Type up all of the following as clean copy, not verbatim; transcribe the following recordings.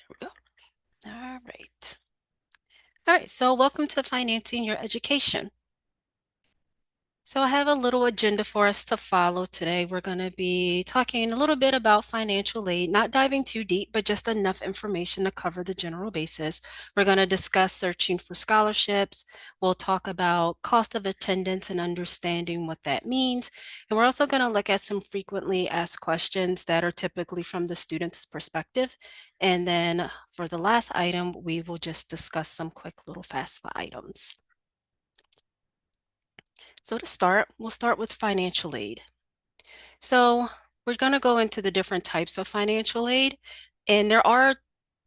we go. All right. All right, so welcome to Financing Your Education. So I have a little agenda for us to follow today. We're going to be talking a little bit about financial aid, not diving too deep, but just enough information to cover the general basis. We're going to discuss searching for scholarships. We'll talk about cost of attendance and understanding what that means. And we're also going to look at some frequently asked questions that are typically from the student's perspective. And then for the last item, we will just discuss some quick little FAFSA items. So to start, we'll start with financial aid. So we're going to go into the different types of financial aid, and there are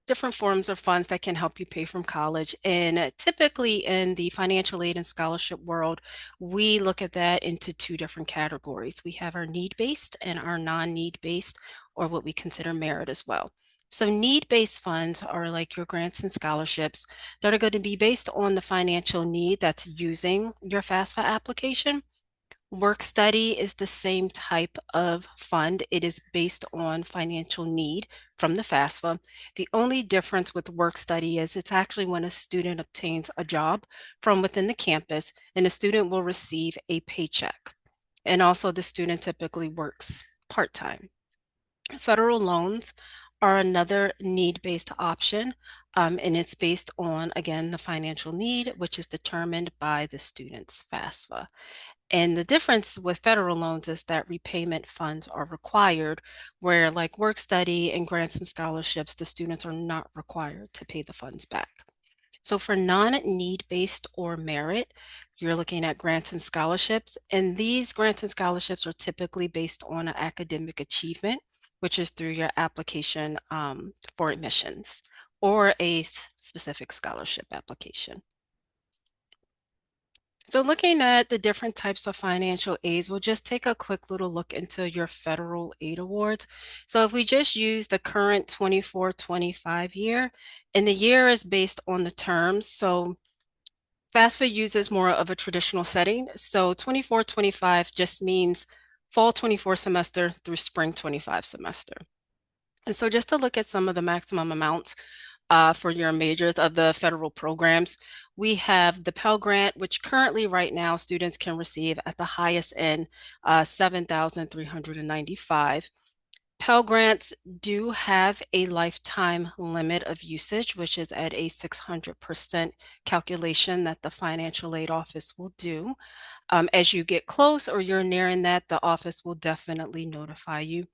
different forms of funds that can help you pay from college. And typically in the financial aid and scholarship world, we look at that into two different categories. We have our need-based and our non-need-based, or what we consider merit as well. So need-based funds are like your grants and scholarships that are going to be based on the financial need that's using your FAFSA application. Work study is the same type of fund. It is based on financial need from the FAFSA. The only difference with work study is it's actually when a student obtains a job from within the campus, and the student will receive a paycheck. And also the student typically works part-time. Federal loans are another need-based option, and it's based on, again, the financial need, which is determined by the student's FAFSA. And the difference with federal loans is that repayment funds are required, where like work study and grants and scholarships, the students are not required to pay the funds back. So for non-need-based or merit, you're looking at grants and scholarships, and these grants and scholarships are typically based on an academic achievement, which is through your application for admissions or a specific scholarship application. So looking at the different types of financial aids, we'll just take a quick little look into your federal aid awards. So if we just use the current 24-25 year, and the year is based on the terms. So FAFSA uses more of a traditional setting. So 24-25 just means fall 24 semester through spring 25 semester. And so just to look at some of the maximum amounts for your majors of the federal programs, we have the Pell Grant, which currently right now students can receive at the highest end, 7,395. Pell Grants do have a lifetime limit of usage, which is at a 600% calculation that the financial aid office will do. As you get close or you're nearing that, the office will definitely notify you.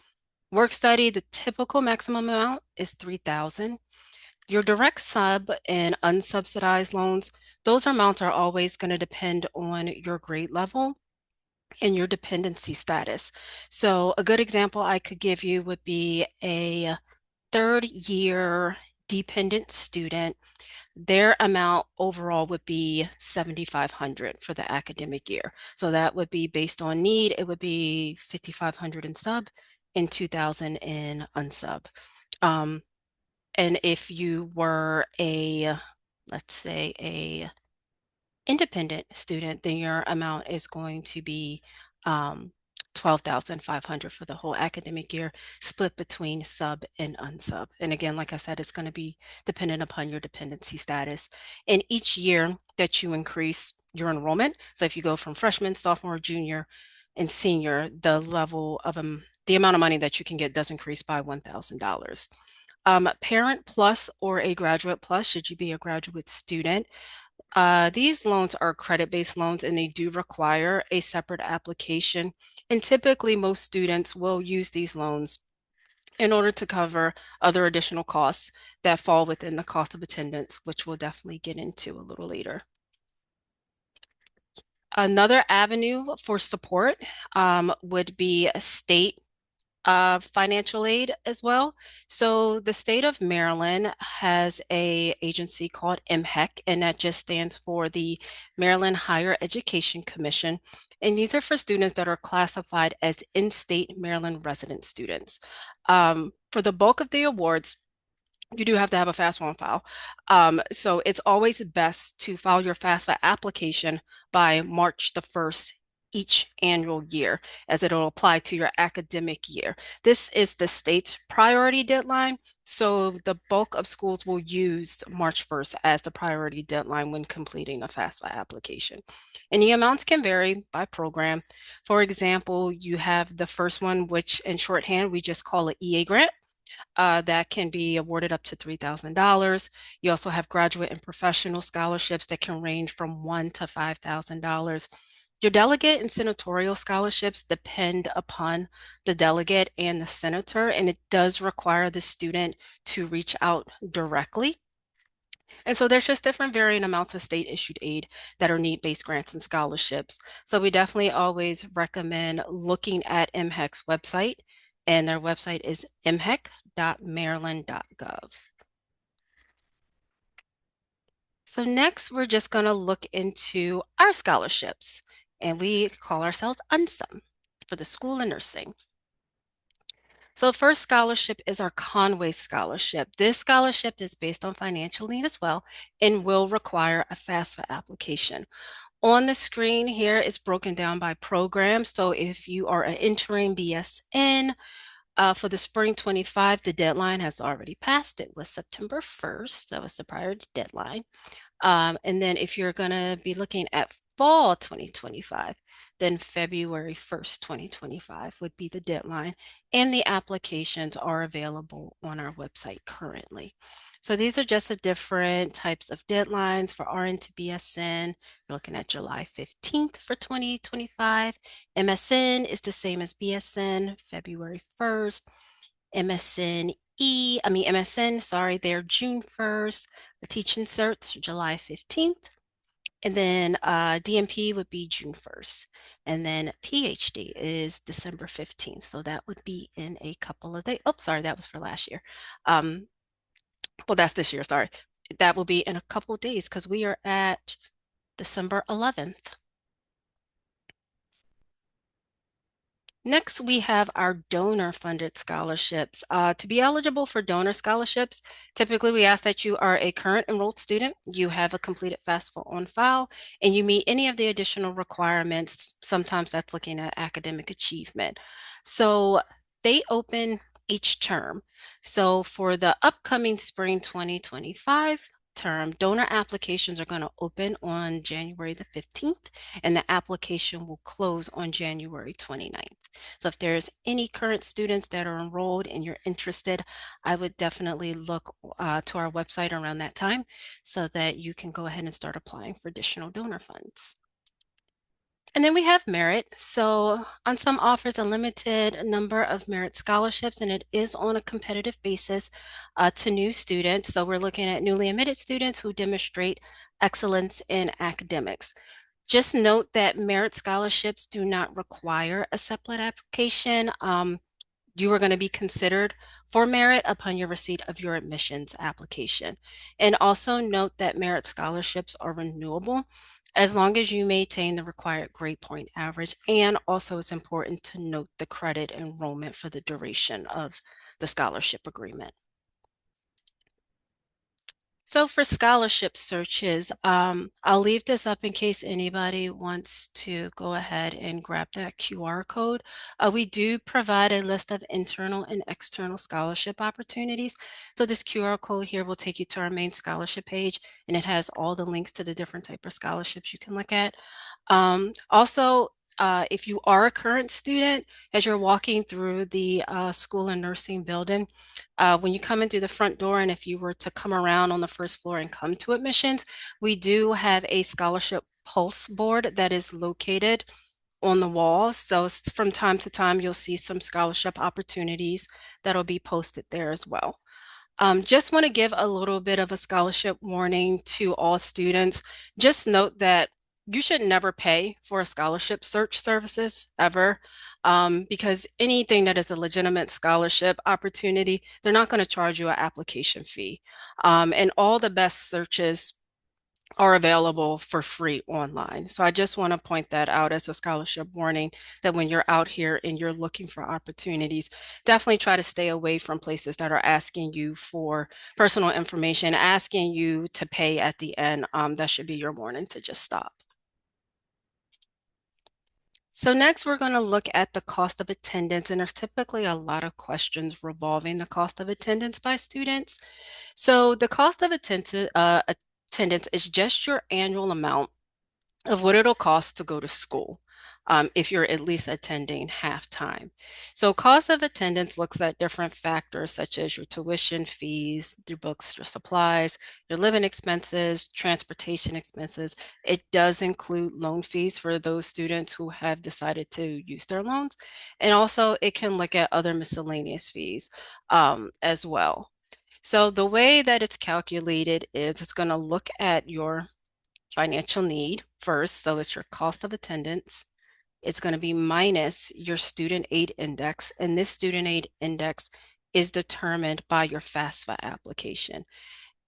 Work study, the typical maximum amount is 3,000. Your direct sub and unsubsidized loans, those amounts are always going to depend on your grade level and your dependency status. So a good example I could give you would be a third year dependent student. Their amount overall would be 7,500 for the academic year. So that would be based on need. It would be 5,500 in sub and 2,000 in unsub. And if you were let's say a independent student, then your amount is going to be 12,500 for the whole academic year, split between sub and unsub. And again, like I said, it's going to be dependent upon your dependency status. And each year that you increase your enrollment, so if you go from freshman, sophomore, junior, and senior, the level of the amount of money that you can get does increase by $1,000. Parent Plus or a Graduate Plus, should you be a graduate student, these loans are credit-based loans and they do require a separate application. And typically most students will use these loans in order to cover other additional costs that fall within the cost of attendance, which we'll definitely get into a little later. Another avenue for support would be a state financial aid as well. So the state of Maryland has a agency called MHEC, and that just stands for the Maryland Higher Education Commission. And these are for students that are classified as in-state Maryland resident students. For the bulk of the awards, you do have to have a FAFSA on file. So it's always best to file your FAFSA application by March the 1st each annual year, as it'll apply to your academic year. This is the state's priority deadline, so the bulk of schools will use March 1st as the priority deadline when completing a FAFSA application. And the amounts can vary by program. For example, you have the first one, which in shorthand we just call it EA grant. That can be awarded up to $3,000. You also have graduate and professional scholarships that can range from $1,000 to $5,000. Your delegate and senatorial scholarships depend upon the delegate and the senator, and it does require the student to reach out directly. And so there's just different varying amounts of state issued aid that are need-based grants and scholarships. So we definitely always recommend looking at MHEC's website, and their website is mhec.maryland.gov. So next, we're just going to look into our scholarships, and we call ourselves UMSON for the School of Nursing. So the first scholarship is our Conway Scholarship. This scholarship is based on financial need as well and will require a FAFSA application. On the screen here is broken down by program. So if you are entering BSN for the spring 25, the deadline has already passed. It was September 1st. That was the priority deadline. And then if you're going to be looking at fall 2025, then February 1st, 2025 would be the deadline. And the applications are available on our website currently. So these are just the different types of deadlines for RN to BSN. You're looking at July 15th for 2025. MSN is the same as BSN, February 1st. MSN, sorry, they're June 1st. The teaching certs, July 15th. And then DMP would be June 1st. And then PhD is December 15th. So that would be in a couple of days. Oh, sorry, that was for last year. Well, that's this year, sorry. That will be in a couple of days because we are at December 11th. Next, we have our donor-funded scholarships. To be eligible for donor scholarships, typically we ask that you are a current enrolled student, you have a completed FAFSA on file, and you meet any of the additional requirements. Sometimes that's looking at academic achievement. So they open each term. So for the upcoming spring 2025 term, donor applications are going to open on January the 15th, and the application will close on January 29th. So if there's any current students that are enrolled and you're interested, I would definitely look to our website around that time so that you can go ahead and start applying for additional donor funds. And then we have merit. So UMSON offers a limited number of merit scholarships, and it is on a competitive basis to new students. So we're looking at newly admitted students who demonstrate excellence in academics. Just note that merit scholarships do not require a separate application. You are going to be considered for merit upon your receipt of your admissions application. And also note that merit scholarships are renewable as long as you maintain the required grade point average. And also it's important to note the credit enrollment for the duration of the scholarship agreement. So for scholarship searches, I'll leave this up in case anybody wants to go ahead and grab that QR code. We do provide a list of internal and external scholarship opportunities. So this QR code here will take you to our main scholarship page, and it has all the links to the different type of scholarships you can look at. Also, if you are a current student, as you're walking through the school and nursing building, when you come in through the front door, and if you were to come around on the first floor and come to admissions, we do have a scholarship pulse board that is located on the wall. So from time to time, you'll see some scholarship opportunities that'll be posted there as well. Just want to give a little bit of a scholarship warning to all students. Just note that you should never pay for a scholarship search services ever, because anything that is a legitimate scholarship opportunity, they're not going to charge you an application fee. And all the best searches are available for free online. So I just want to point that out as a scholarship warning, that when you're out here and you're looking for opportunities, definitely try to stay away from places that are asking you for personal information, asking you to pay at the end. That should be your warning to just stop. So next we're going to look at the cost of attendance, and there's typically a lot of questions revolving the cost of attendance by students. So the cost of attendance is just your annual amount of what it'll cost to go to school, if you're at least attending half time. So cost of attendance looks at different factors such as your tuition, fees, your books, your supplies, your living expenses, transportation expenses. It does include loan fees for those students who have decided to use their loans. And also it can look at other miscellaneous fees as well. So the way that it's calculated is it's going to look at your financial need first. So it's your cost of attendance. It's going to be minus your student aid index. And this student aid index is determined by your FAFSA application.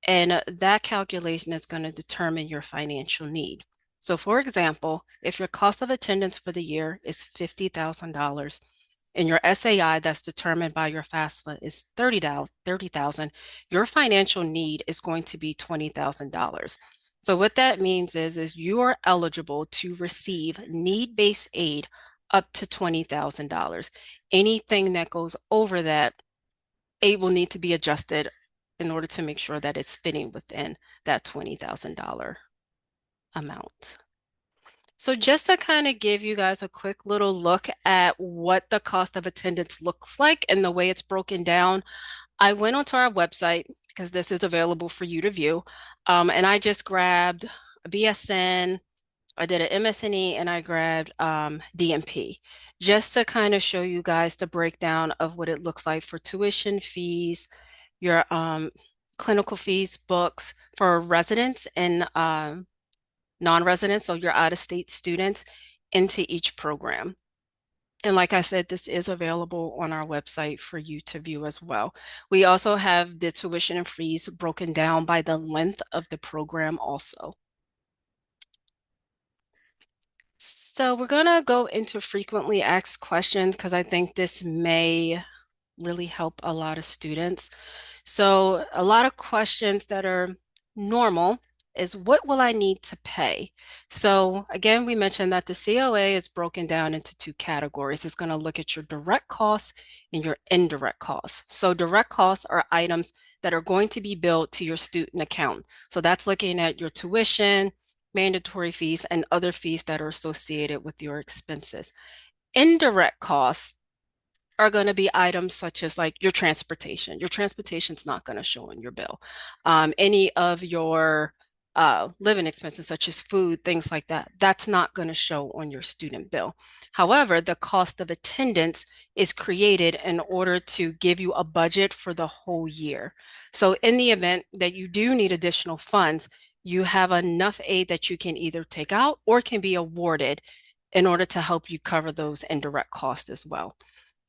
And that calculation is going to determine your financial need. So for example, if your cost of attendance for the year is $50,000 and your SAI that's determined by your FAFSA is $30,000, your financial need is going to be $20,000. So what that means is you are eligible to receive need-based aid up to $20,000. Anything that goes over that, aid will need to be adjusted in order to make sure that it's fitting within that $20,000 amount. So just to kind of give you guys a quick little look at what the cost of attendance looks like and the way it's broken down, I went onto our website because this is available for you to view. And I just grabbed a BSN, I did an MSNE, and I grabbed DMP just to kind of show you guys the breakdown of what it looks like for tuition fees, your clinical fees, books for residents and non-residents, so your out-of-state students, into each program. And like I said, this is available on our website for you to view as well. We also have the tuition and fees broken down by the length of the program also. So we're going to go into frequently asked questions because I think this may really help a lot of students. So a lot of questions that are normal is what will I need to pay? So again, we mentioned that the COA is broken down into two categories. It's going to look at your direct costs and your indirect costs. So direct costs are items that are going to be billed to your student account. So that's looking at your tuition, mandatory fees, and other fees that are associated with your expenses. Indirect costs are going to be items such as like your transportation. Your transportation's not going to show in your bill. Any of your living expenses, such as food, things like that, that's not going to show on your student bill. However, the cost of attendance is created in order to give you a budget for the whole year. So in the event that you do need additional funds, you have enough aid that you can either take out or can be awarded in order to help you cover those indirect costs as well.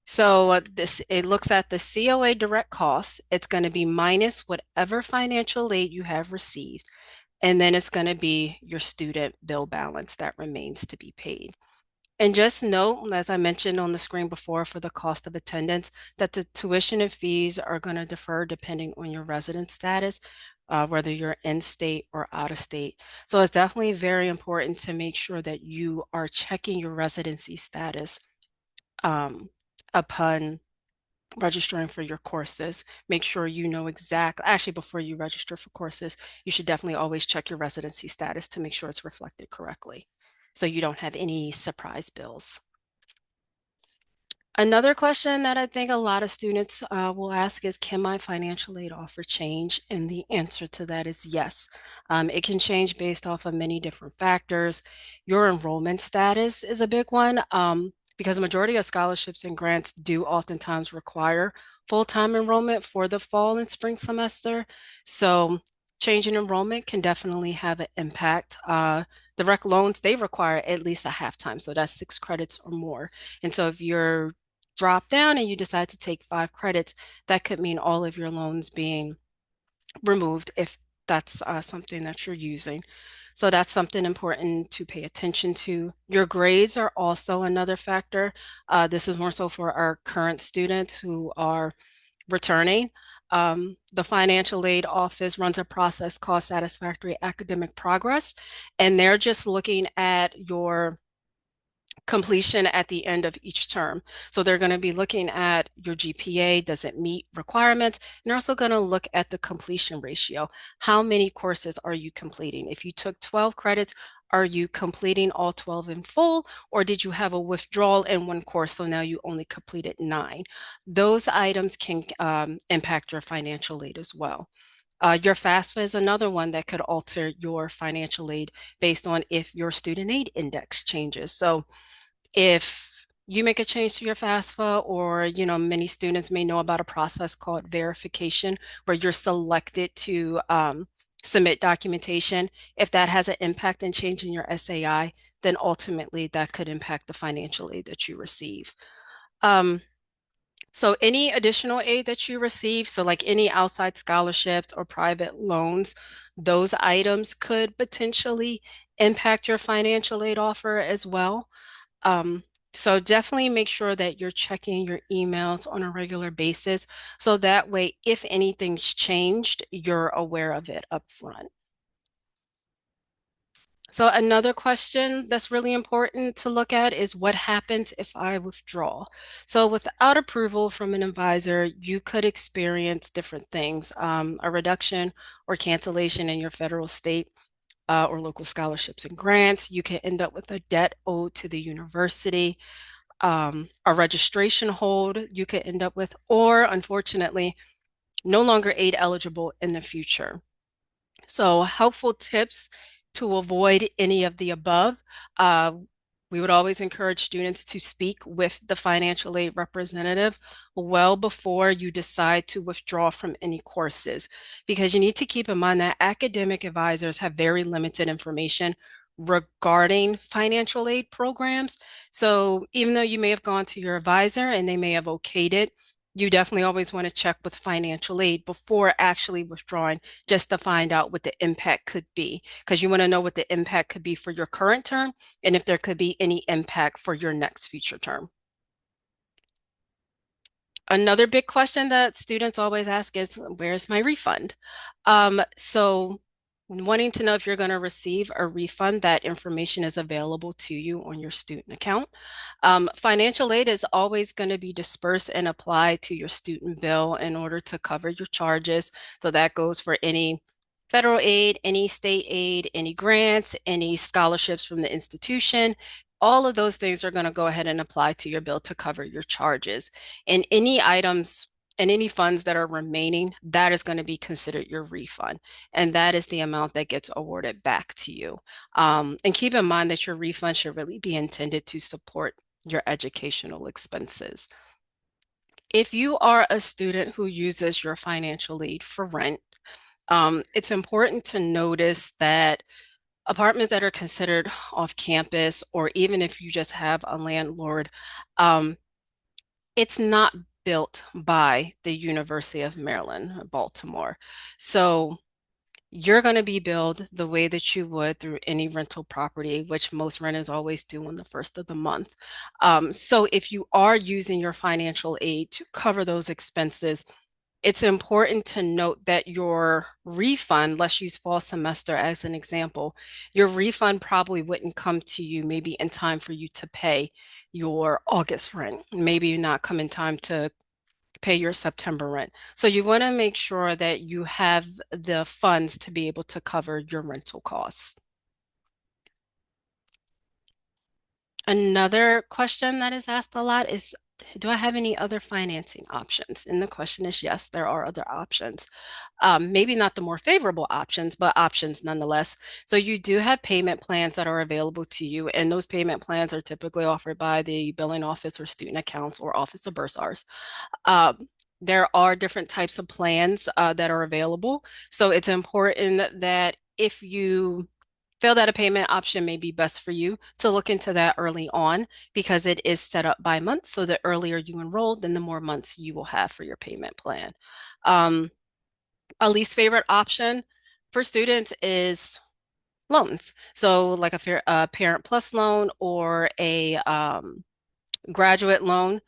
So it looks at the COA direct costs. It's going to be minus whatever financial aid you have received. And then it's going to be your student bill balance that remains to be paid. And just note, as I mentioned on the screen before for the cost of attendance, that the tuition and fees are going to differ depending on your resident status, whether you're in state or out of state. So it's definitely very important to make sure that you are checking your residency status upon registering for your courses. Make sure you know actually before you register for courses, you should definitely always check your residency status to make sure it's reflected correctly so you don't have any surprise bills. Another question that I think a lot of students will ask is, can my financial aid offer change? And the answer to that is yes. It can change based off of many different factors. Your enrollment status is a big one because the majority of scholarships and grants do oftentimes require full-time enrollment for the fall and spring semester. So change in enrollment can definitely have an impact. Direct loans, they require at least a half-time, so that's 6 credits or more. And so if you're drop down and you decide to take 5 credits, that could mean all of your loans being removed if that's something that you're using. So that's something important to pay attention to. Your grades are also another factor. This is more so for our current students who are returning. The financial aid office runs a process called Satisfactory Academic Progress, and they're just looking at your completion at the end of each term. So they're going to be looking at your GPA, does it meet requirements? And they're also going to look at the completion ratio. How many courses are you completing? If you took 12 credits, are you completing all 12 in full, or did you have a withdrawal in one course, so now you only completed 9? Those items can impact your financial aid as well. Your FAFSA is another one that could alter your financial aid based on if your student aid index changes. So if you make a change to your FAFSA, or many students may know about a process called verification, where you're selected to submit documentation. If that has an impact in changing your SAI, then ultimately that could impact the financial aid that you receive. Um, so any additional aid that you receive, so like any outside scholarships or private loans, those items could potentially impact your financial aid offer as well. Um, so definitely make sure that you're checking your emails on a regular basis, so that way, if anything's changed, you're aware of it up front. So another question that's really important to look at is what happens if I withdraw? So without approval from an advisor, you could experience different things, a reduction or cancellation in your federal, state, or local scholarships and grants. You can end up with a debt owed to the university, a registration hold you could end up with, or unfortunately, no longer aid eligible in the future. So, helpful tips to avoid any of the above. Uh, we would always encourage students to speak with the financial aid representative well before you decide to withdraw from any courses, because you need to keep in mind that academic advisors have very limited information regarding financial aid programs. So even though you may have gone to your advisor and they may have okayed it, you definitely always want to check with financial aid before actually withdrawing, just to find out what the impact could be, because you want to know what the impact could be for your current term and if there could be any impact for your next future term. Another big question that students always ask is, where's my refund? So wanting to know if you're going to receive a refund, that information is available to you on your student account. Financial aid is always going to be dispersed and applied to your student bill in order to cover your charges. So that goes for any federal aid, any state aid, any grants, any scholarships from the institution. All of those things are going to go ahead and apply to your bill to cover your charges. And any items and any funds that are remaining, that is going to be considered your refund. And that is the amount that gets awarded back to you. And keep in mind that your refund should really be intended to support your educational expenses. If you are a student who uses your financial aid for rent, it's important to notice that apartments that are considered off campus, or even if you just have a landlord, um, it's not built by the University of Maryland, Baltimore. So you're going to be billed the way that you would through any rental property, which most renters always do on the first of the month. So if you are using your financial aid to cover those expenses, it's important to note that your refund, let's use fall semester as an example, your refund probably wouldn't come to you maybe in time for you to pay your August rent, maybe not come in time to pay your September rent. So you want to make sure that you have the funds to be able to cover your rental costs. Another question that is asked a lot is, do I have any other financing options? And the question is, yes, there are other options. Maybe not the more favorable options, but options nonetheless. So you do have payment plans that are available to you, and those payment plans are typically offered by the billing office or student accounts or office of bursars. Um, there are different types of plans that are available. So it's important that if you feel that a payment option may be best for you, to look into that early on, because it is set up by months. So the earlier you enroll, then the more months you will have for your payment plan. Um, a least favorite option for students is loans. So like a Parent Plus loan or a graduate loan.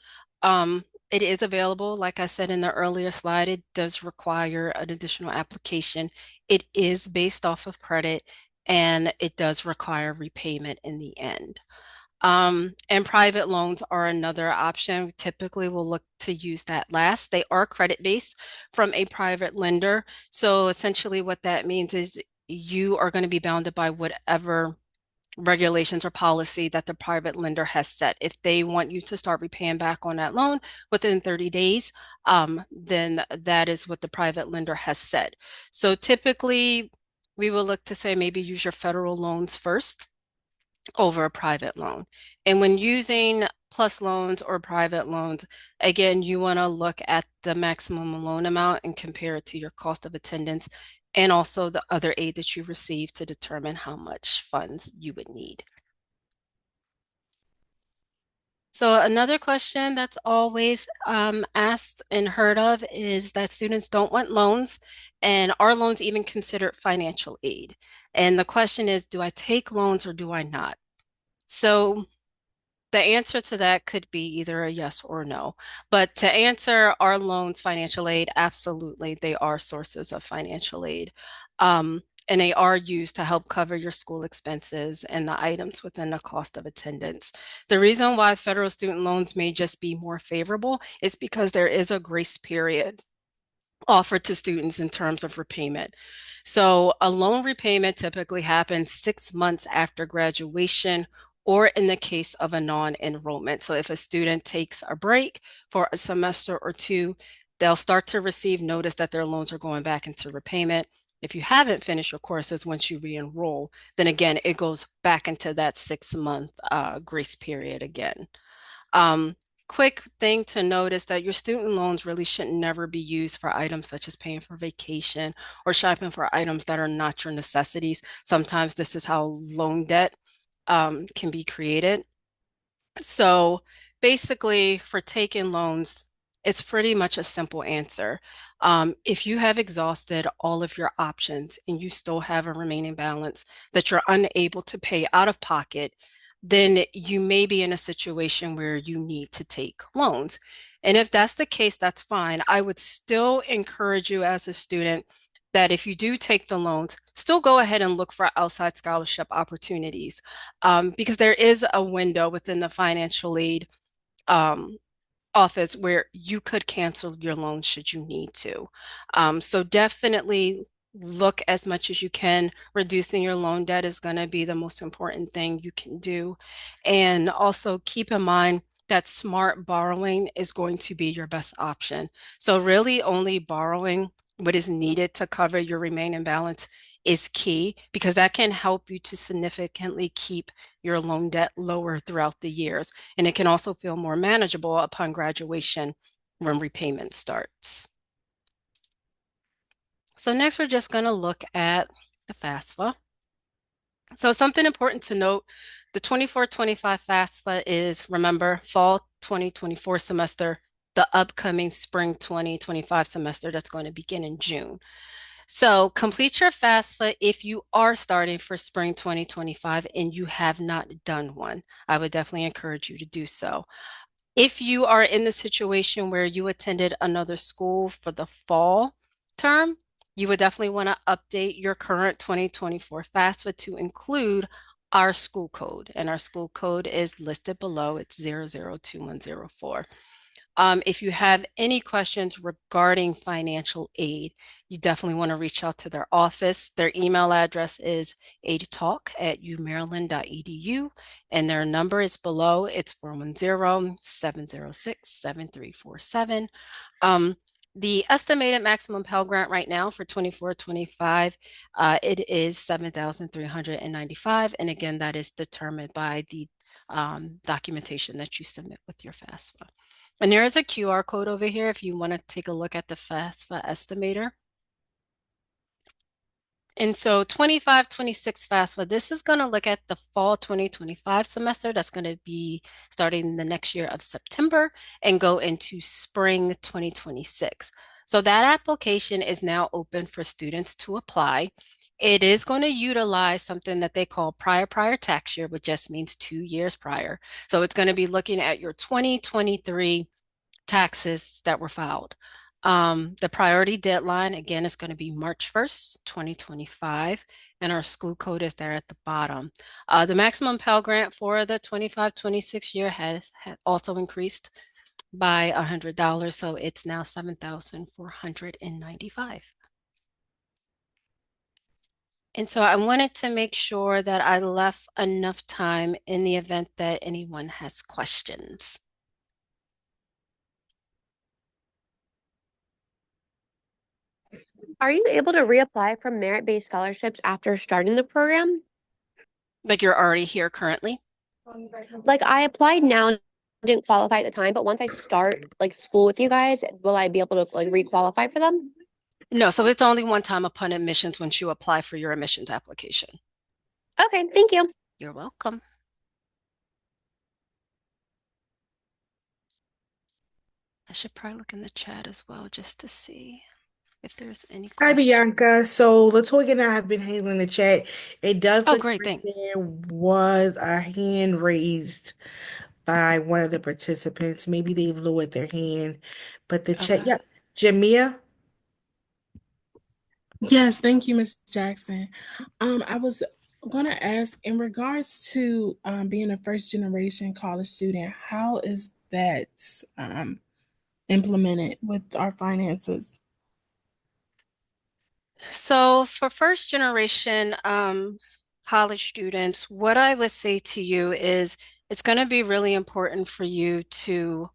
It is available. Like I said in the earlier slide, it does require an additional application. It is based off of credit, and it does require repayment in the end. And private loans are another option. Typically, we'll look to use that last. They are credit-based from a private lender. So essentially what that means is you are going to be bounded by whatever regulations or policy that the private lender has set. If they want you to start repaying back on that loan within 30 days, then that is what the private lender has said. So typically, we will look to say maybe use your federal loans first over a private loan. And when using plus loans or private loans, again, you want to look at the maximum loan amount and compare it to your cost of attendance and also the other aid that you receive to determine how much funds you would need. So another question that's always asked and heard of is that students don't want loans, and are loans even considered financial aid? And the question is, do I take loans or do I not? So the answer to that could be either a yes or no. But to answer, are loans financial aid? Absolutely, they are sources of financial aid. And they are used to help cover your school expenses and the items within the cost of attendance. The reason why federal student loans may just be more favorable is because there is a grace period offered to students in terms of repayment. So a loan repayment typically happens 6 months after graduation or in the case of a non-enrollment. So if a student takes a break for a semester or two, they'll start to receive notice that their loans are going back into repayment. If you haven't finished your courses once you re-enroll, then again, it goes back into that 6 month grace period again. Um, Quick thing to notice that your student loans really should never be used for items such as paying for vacation or shopping for items that are not your necessities. Sometimes this is how loan debt can be created. So basically, for taking loans, it's pretty much a simple answer. If you have exhausted all of your options and you still have a remaining balance that you're unable to pay out of pocket, then you may be in a situation where you need to take loans. And if that's the case, that's fine. I would still encourage you as a student that if you do take the loans, still go ahead and look for outside scholarship opportunities, because there is a window within the financial aid um, office where you could cancel your loan should you need to. So definitely look as much as you can. Reducing your loan debt is going to be the most important thing you can do. And also keep in mind that smart borrowing is going to be your best option. So really only borrowing what is needed to cover your remaining balance is key because that can help you to significantly keep your loan debt lower throughout the years. And it can also feel more manageable upon graduation when repayment starts. So next, we're just going to look at the FAFSA. So something important to note, the 24-25 FAFSA is, remember, fall 2024 semester, the upcoming spring 2025 semester that's going to begin in June. So complete your FAFSA if you are starting for spring 2025 and you have not done one. I would definitely encourage you to do so. If you are in the situation where you attended another school for the fall term, you would definitely want to update your current 2024 FAFSA to include our school code. And our school code is listed below. It's 002104. If you have any questions regarding financial aid, you definitely want to reach out to their office. Their email address is aidtalk@umaryland.edu, and their number is below. It's 410-706-7347. The estimated maximum Pell Grant right now for 24-25, it is 7,395. And again, that is determined by the documentation that you submit with your FAFSA. And there is a QR code over here if you want to take a look at the FAFSA estimator. And so 25-26 FAFSA, this is going to look at the fall 2025 semester. That's going to be starting the next year of September and go into spring 2026. So that application is now open for students to apply. It is going to utilize something that they call prior tax year, which just means 2 years prior. So it's going to be looking at your 2023 taxes that were filed. The priority deadline, again, is going to be March 1st, 2025, and our school code is there at the bottom. The maximum Pell Grant for the 25-26 year has also increased by $100, so it's now 7,495. And so I wanted to make sure that I left enough time in the event that anyone has questions. Are you able to reapply for merit-based scholarships after starting the program? Like you're already here currently? Like I applied now and didn't qualify at the time, but once I start like school with you guys, will I be able to like requalify for them? No, so it's only one time upon admissions once you apply for your admissions application. Okay, thank you. You're welcome. I should probably look in the chat as well just to see if there's any Hi, Bianca. questions. So Latoya and I have been handling the chat. It does Oh, look great, like thanks. there was a hand raised by one of the participants. Maybe they lowered their hand, but the chat, Okay. yep. Jamia? Yes, thank you, Ms. Jackson. I was going to ask in regards to being a first generation college student, how is that implemented with our finances? So for first generation college students, what I would say to you is it's going to be really important for you to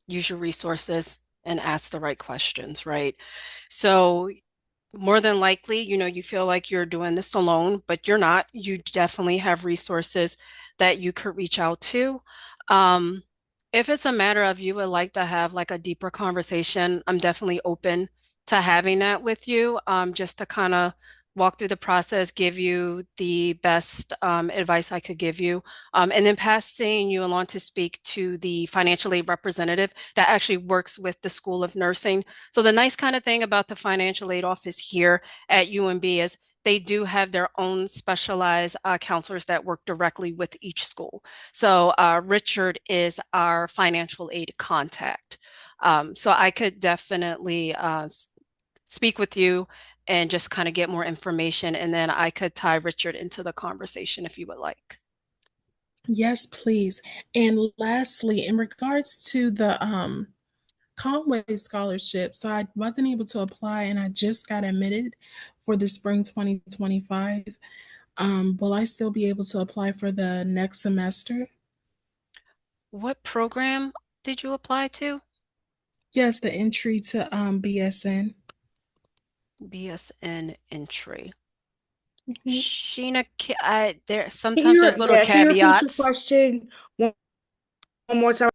use your resources and ask the right questions, right? So more than likely, you feel like you're doing this alone, but you're not. You definitely have resources that you could reach out to. Um, if it's a matter of you would like to have like a deeper conversation, I'm definitely open to having that with you, just to kind of walk through the process, give you the best advice I could give you, and then passing you along to speak to the financial aid representative that actually works with the School of Nursing. So the nice kind of thing about the financial aid office here at UMB is they do have their own specialized counselors that work directly with each school. So Richard is our financial aid contact. So I could definitely speak with you and just kind of get more information, and then I could tie Richard into the conversation if you would like. Yes, please. And lastly, in regards to the Conway scholarship, so I wasn't able to apply and I just got admitted for the spring 2025. Will I still be able to apply for the next semester? What program did you apply to? Yes, the entry to BSN. BSN entry. Mhm. Sheena, there Can sometimes you, there's little yeah, can you repeat your caveats. question one more time?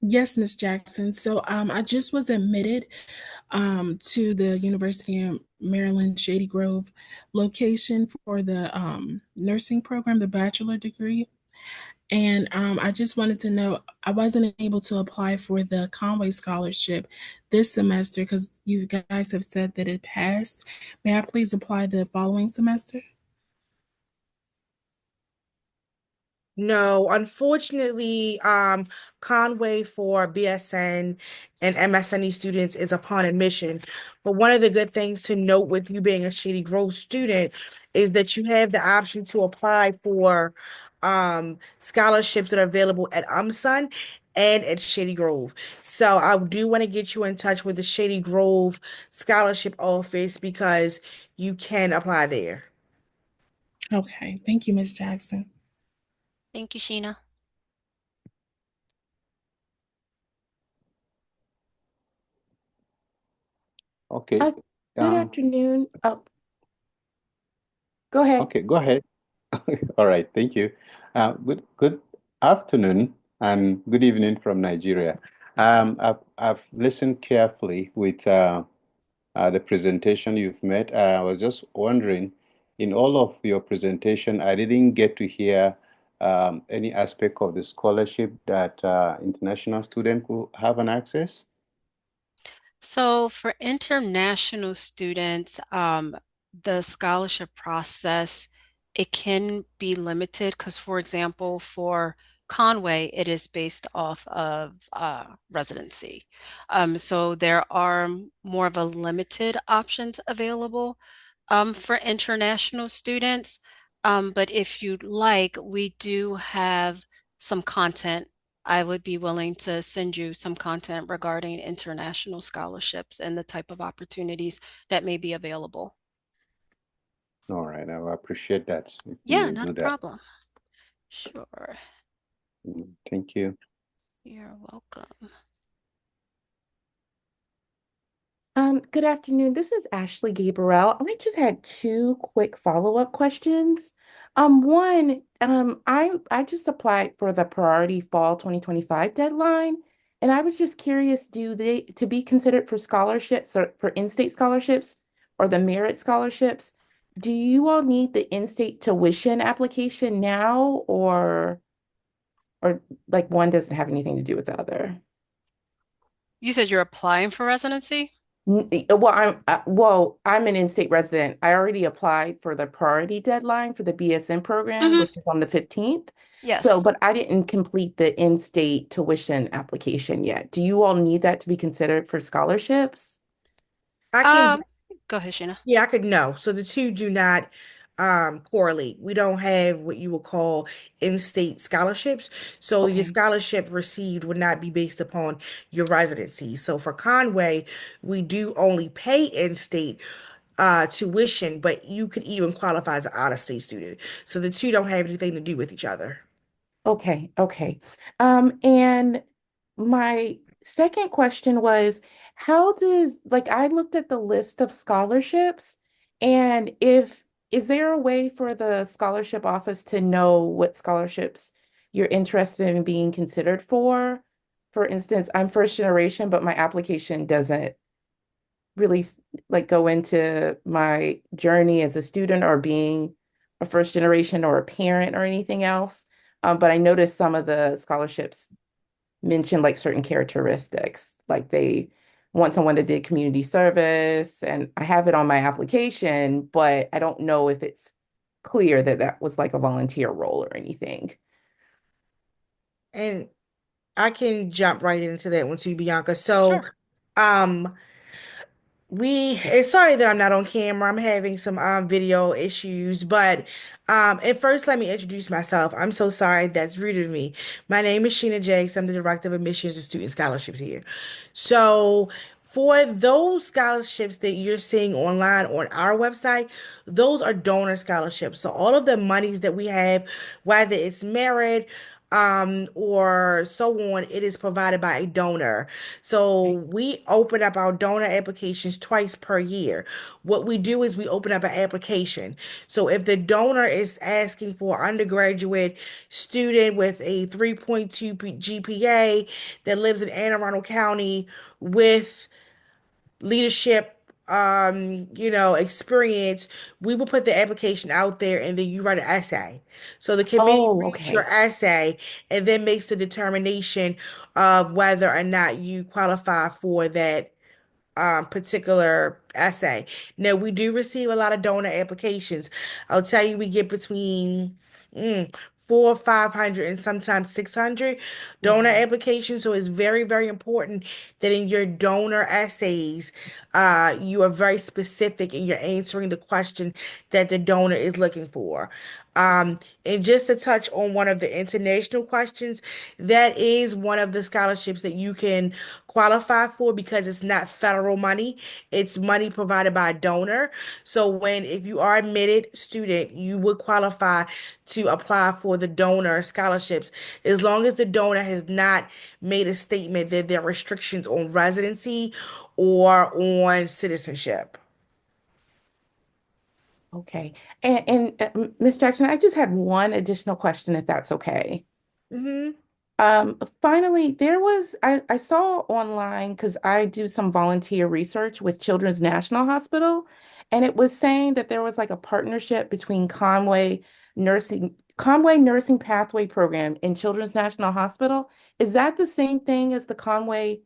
Yes, Miss Jackson. So I just was admitted to the University of Maryland Shady Grove location for the nursing program, the bachelor degree. And I just wanted to know, I wasn't able to apply for the Conway scholarship this semester because you guys have said that it passed. May I please apply the following semester? No, unfortunately, Conway for BSN and MSNE students is upon admission. But one of the good things to note with you being a Shady Grove student is that you have the option to apply for scholarships that are available at UMSON and at Shady Grove. So I do want to get you in touch with the Shady Grove scholarship office because you can apply there. Okay, thank you, Miss Jackson. Thank you, Sheena. Okay. Good Um, afternoon. Oh, go ahead. okay, go ahead. All right, thank you. Good afternoon and good evening from Nigeria. I've listened carefully with the presentation you've made. I was just wondering, in all of your presentation, I didn't get to hear any aspect of the scholarship that international students could have an access. So for international students, the scholarship process, it can be limited because, for example, for Conway, it is based off of residency. So there are more of a limited options available for international students. But if you'd like, we do have some content. I would be willing to send you some content regarding international scholarships and the type of opportunities that may be available. All right, I appreciate that if Yeah, you not a do that. problem. Sure. Thank you. You're welcome. Good afternoon. This is Ashley Gabriel. I just had two quick follow-up questions. One, I just applied for the priority fall 2025 deadline, and I was just curious, do they to be considered for scholarships or for in-state scholarships or the merit scholarships, do you all need the in-state tuition application now or like one doesn't have anything to do with the other? You said you're applying for residency? I'm an in-state resident. I already applied for the priority deadline for the BSN program, Hmm. which is on the 15th. So, Yes. but I didn't complete the in-state tuition application yet. Do you all need that to be considered for scholarships? I can Um, Go ahead, Sheena. Yeah, I could know. So the two do not correlate. We don't have what you would call in-state scholarships. So your Okay. scholarship received would not be based upon your residency. So for Conway, we do only pay in-state tuition, but you could even qualify as an out-of-state student. So the two don't have anything to do with each other. Okay, okay. And my second question was, how does, like, I looked at the list of scholarships, and if, is there a way for the scholarship office to know what scholarships you're interested in being considered for? For instance, I'm first generation, but my application doesn't really like go into my journey as a student or being a first generation or a parent or anything else. But I noticed some of the scholarships mention like certain characteristics, like they want someone that did community service, and I have it on my application, but I don't know if it's clear that that was like a volunteer role or anything. And I can jump right into that one too, Bianca. So, Sure. um, sorry that I'm not on camera. I'm having some video issues, but and first let me introduce myself. I'm so sorry, that's rude of me. My name is Sheena Jakes. I'm the Director of Admissions and Student Scholarships here. So for those scholarships that you're seeing online on our website, those are donor scholarships. So all of the monies that we have, whether it's merit, or so on, it is provided by a donor. So Okay. we open up our donor applications twice per year. What we do is we open up an application. So if the donor is asking for an undergraduate student with a 3.2 GPA that lives in Anne Arundel County with leadership experience, we will put the application out there and then you write an essay. So the committee Oh, reads your okay. essay and then makes the determination of whether or not you qualify for that particular essay. Now, we do receive a lot of donor applications. I'll tell you, we get between four, 500, and sometimes 600 donor Mhm. applications. So it's very, very important that in your donor essays, you are very specific and you're answering the question that the donor is looking for. And just to touch on one of the international questions, that is one of the scholarships that you can qualify for because it's not federal money. It's money provided by a donor. So if you are admitted student, you would qualify to apply for the donor scholarships as long as the donor has not made a statement that there are restrictions on residency or on citizenship. Okay. And Ms. Jackson, I just had one additional question, if that's okay. Hmm. Finally, I saw online because I do some volunteer research with Children's National Hospital, and it was saying that there was like a partnership between Conway Nursing Pathway Program and Children's National Hospital. Is that the same thing as the Conway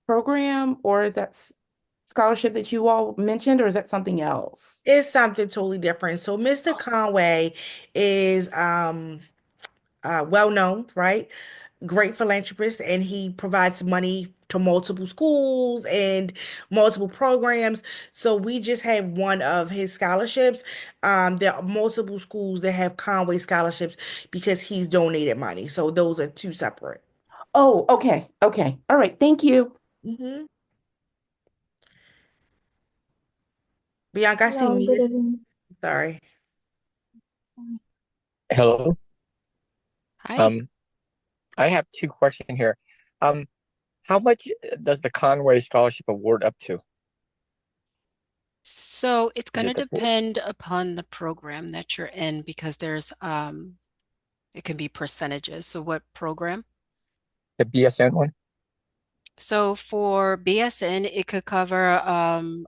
program, or that scholarship that you all mentioned, or is that something else? It's something totally different. So Mr. Conway is well known, right? Great philanthropist, and he provides money to multiple schools and multiple programs. So we just had one of his scholarships. There are multiple schools that have Conway scholarships because he's donated money. So those are two separate. Oh, okay. Okay. All right. Thank you. Hmm. Bianca, I see Hello, Mia. good evening. Sorry. Hello. Hi. Um, I have two questions here. Um, how much does the Conway Scholarship award up to? So it's Is going to it the depend upon the program that you're in because it can be percentages. So what program? BSN one? So for BSN, it could cover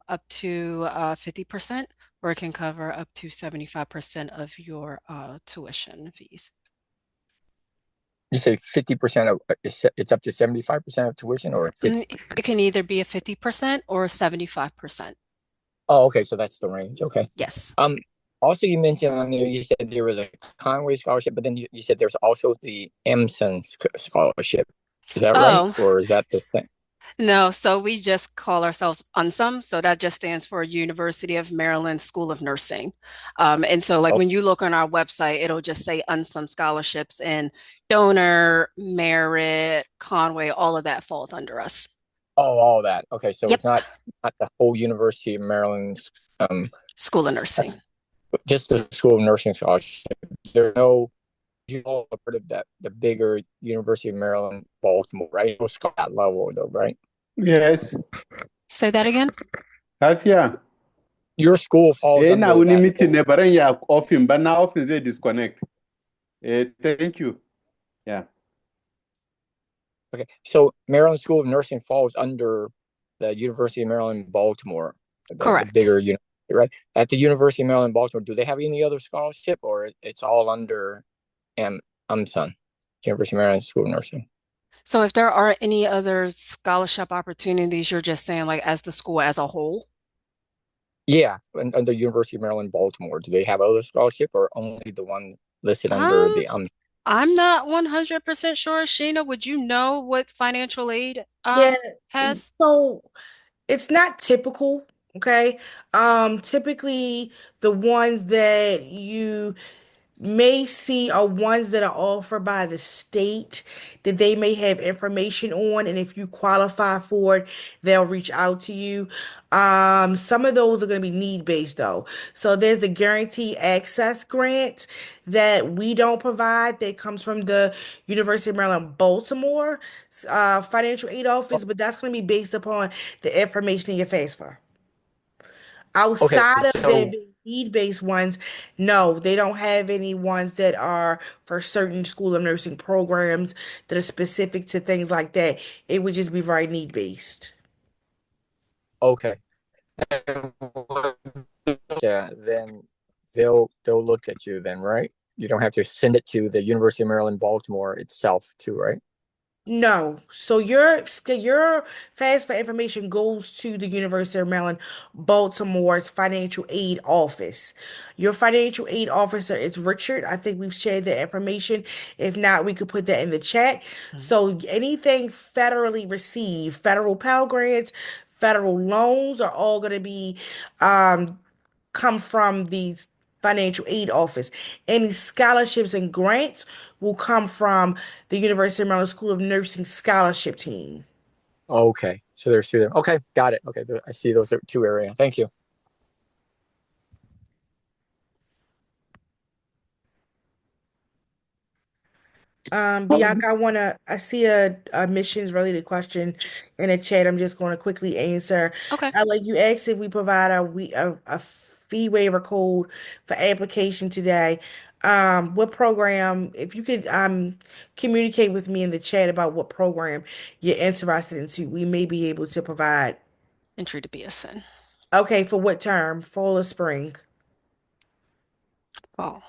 up to 50%, or it can cover up to 75% of your tuition fees. You say 50% of it's up to 75% of tuition or 50? It can either be a 50% or 75%. Oh, okay, so that's the range. Okay. Yes. Um, also you mentioned on there you said there was a Conway scholarship, but then you said there's also the EMSON scholarship. Is that right? Oh, Or is that the same? no. So we just call ourselves UNSUM. So that just stands for University of Maryland School of Nursing. And so, like Oh, when you look on our website, it'll just say UNSUM scholarships and donor, merit, Conway, all of that falls under us. all that. Okay, so Yep. it's not the whole University of Maryland's School of Nursing. just the School of Nursing scholarship. There's no you all heard of that the bigger University of Maryland, Baltimore, right? It was that level though, right? Yes. Say that again. Afia. Your school falls Na under uni that meeting whole. ne baran ya off him, but now often they disconnect. Thank you. Yeah. Okay, so Maryland School of Nursing falls under the University of Maryland, Baltimore, the Correct. bigger university, right? At the University of Maryland, Baltimore, do they have any other scholarship, or it's all under UMSON, University of Maryland School of Nursing? So if there are any other scholarship opportunities, you're just saying like as the school as a whole? Yeah, under University of Maryland, Baltimore, do they have other scholarship, or only the one listed under Um, the I'm not 100% sure. Sheena, would you know what financial aid Yeah. has? So it's not typical, okay? Typically the ones that you may see are ones that are offered by the state that they may have information on, and if you qualify for it, they'll reach out to you. Some of those are going to be need-based though. So there's the guaranteed access grant that we don't provide that comes from the University of Maryland, Baltimore financial aid office, but that's going to be based upon the information in your FAFSA. Okay, Outside of the so need-based ones, no, they don't have any ones that are for certain school of nursing programs that are specific to things like that. It would just be very need-based. okay. Yeah, then they'll look at you then, right? You don't have to send it to the University of Maryland, Baltimore itself too, right? No. So your FAFSA information goes to the University of Maryland, Baltimore's financial aid office. Your financial aid officer is Richard. I think we've shared that information. If not, we could put that in the chat. Mhm. So anything federally received, federal Pell Grants, federal loans are all going to be um come from the financial aid office. Any scholarships and grants will come from the University of Maryland School of Nursing scholarship team. Okay, so there's two there. Okay, got it. Okay, I see those are two areas. Thank you. Bianca, I see a admissions related question in the chat. I'm just going to quickly answer. Okay. Like you asked if we provide a fee waiver code for application today. What program, if you could communicate with me in the chat about what program you're interested in, we may be able to provide. Entry to BSN. Okay, for what term? Fall or spring? Fall.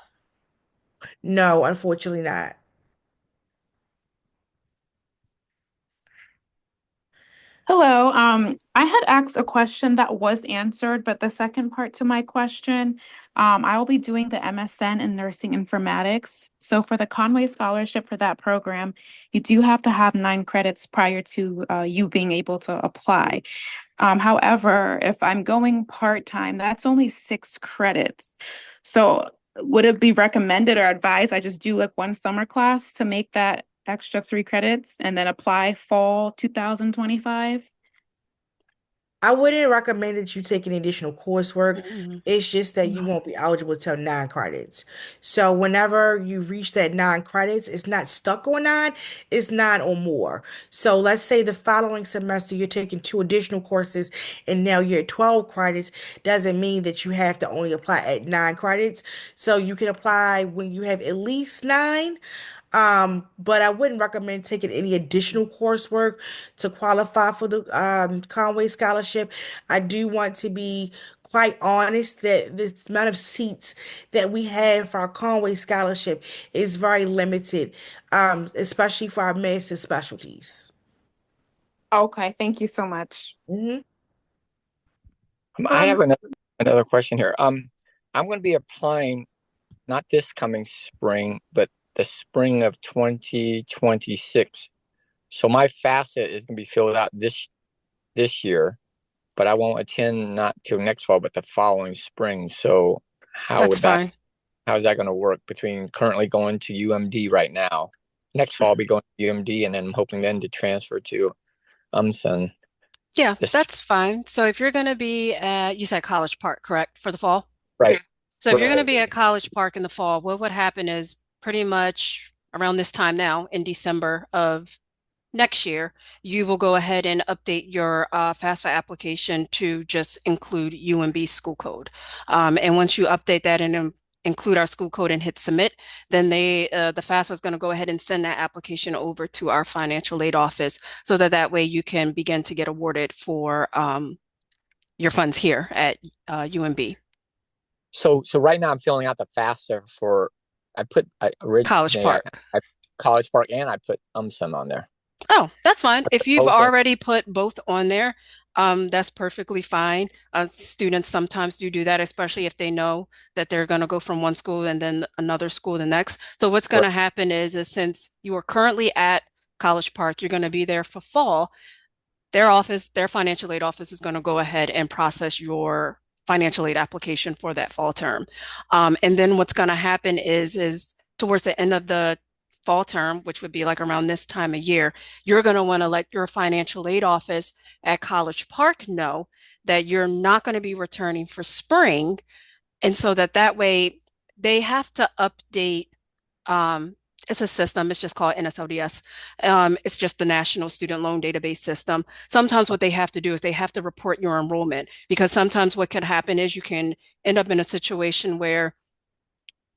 No, unfortunately not. Hello. I had asked a question that was answered, but the second part to my question, I will be doing the MSN in nursing informatics. So for the Conway Scholarship for that program, you do have to have 9 credits prior to you being able to apply. However, if I'm going part-time, that's only 6 credits. So would it be recommended or advised I just do like one summer class to make that extra 3 credits and then apply fall 2025? I wouldn't recommend that you take any additional coursework. Mhm. It's just that you won't be eligible till 9 credits. So whenever you reach that 9 credits, it's not stuck on nine, it's 9 or more. So let's say the following semester you're taking 2 additional courses and now you're at 12 credits, doesn't mean that you have to only apply at 9 credits. So you can apply when you have at least nine. But I wouldn't recommend taking any additional coursework to qualify for the Conway Scholarship. I do want to be quite honest that the amount of seats that we have for our Conway Scholarship is very limited, especially for our master's specialties. Okay, thank you so much. Hmm. I have Um, another question here. I'm going to be applying not this coming spring, but the spring of 2026. So my FAFSA is going to be filled out this year, but I won't attend not till next fall, but the following spring. So how That's would that fine. how is that going to work between currently going to UMD right now? Next fall I'll be going to UMD, and then I'm hoping then to transfer to UMSON. Yeah, This that's fine. So if you're going to be at, you said College Park, correct, for the fall? right, So if you're going to right, be at College Park in the fall, what would happen is pretty much around this time now in December of next year, you will go ahead and update your FAFSA application to just include UMB school code. And once you update that and include our school code and hit submit, then the FAFSA is going to go ahead and send that application over to our financial aid office so that that way you can begin to get awarded for your funds here at UMB. So right now I'm filling out the FAFSA for I College originally Park. I College Park, and I put UMSON on there. Oh, that's fine. If you've Both in already put both on there, that's perfectly fine. Students sometimes do that, especially if they know that they're going to go from one school and then another school the next. So what's going right. to happen is since you are currently at College Park, you're going to be there for fall. Their financial aid office is going to go ahead and process your financial aid application for that fall term. And then what's going to happen is towards the end of the fall term, which would be like around this time of year, you're going to want to let your financial aid office at College Park know that you're not going to be returning for spring. And so that way they have to update it's a system. It's just called NSLDS. It's just the National Student Loan Database System. Sometimes what they have to do is they have to report your enrollment because sometimes what can happen is you can end up in a situation where